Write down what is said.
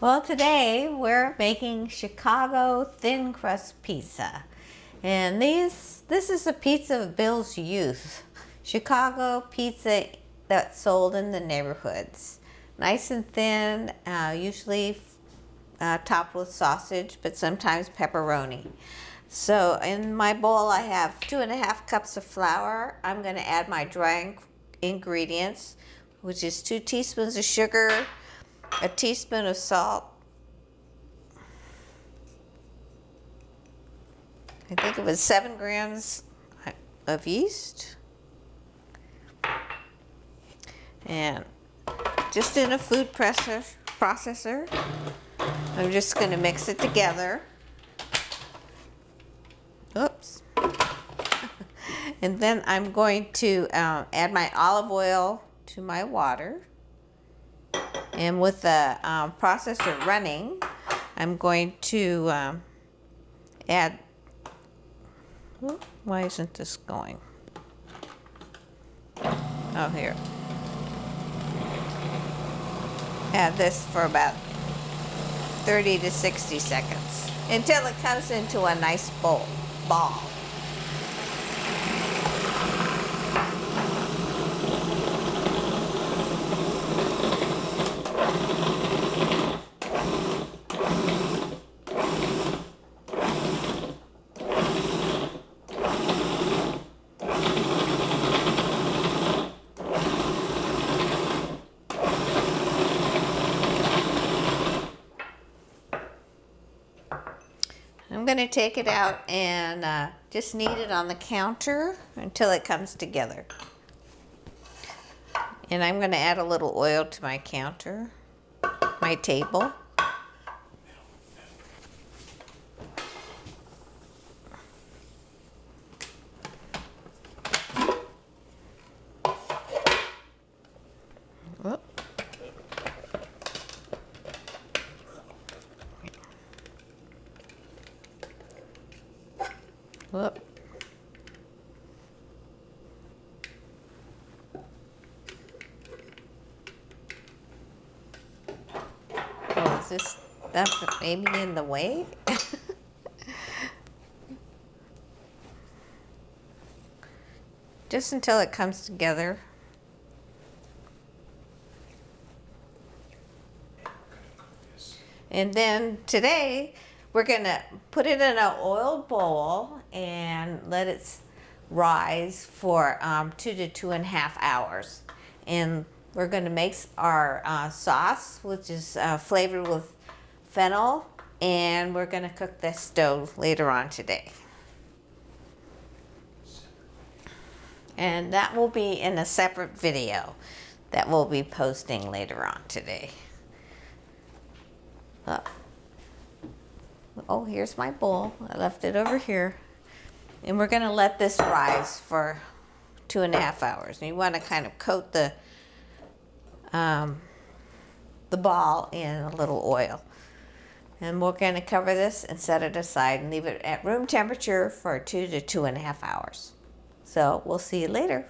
Well, today we're making Chicago Thin Crust Pizza. And this is a pizza of Bill's youth. Chicago pizza that's sold in the neighborhoods. Nice and thin, usually topped with sausage, but sometimes pepperoni. So in my bowl I have 2.5 cups of flour. I'm going to add my dry ingredients, which is 2 teaspoons of sugar, a teaspoon of salt. I think it was 7 grams of yeast. And just in a food processor, I'm just going to mix it together. Oops. And then I'm going to add my olive oil to my water. And with the processor running, I'm going to add, why isn't this going? Oh, here. Add this for about 30 to 60 seconds until it comes into a nice ball. I'm going to take it out and just knead it on the counter until it comes together. And I'm going to add a little oil to my counter, my table. Whoop. Whoop. Oh, is this stuff maybe in the way? Just until it comes together. And then today we're gonna put it in an oiled bowl and let it rise for 2 to 2.5 hours. And we're gonna make our sauce, which is flavored with fennel, and we're gonna cook this dough later on today. And that will be in a separate video that we'll be posting later on today. Oh, here's my bowl. I left it over here. And we're gonna let this rise for 2.5 hours. And you wanna kind of coat the ball in a little oil. And we're gonna cover this and set it aside and leave it at room temperature for 2 to 2.5 hours. So we'll see you later.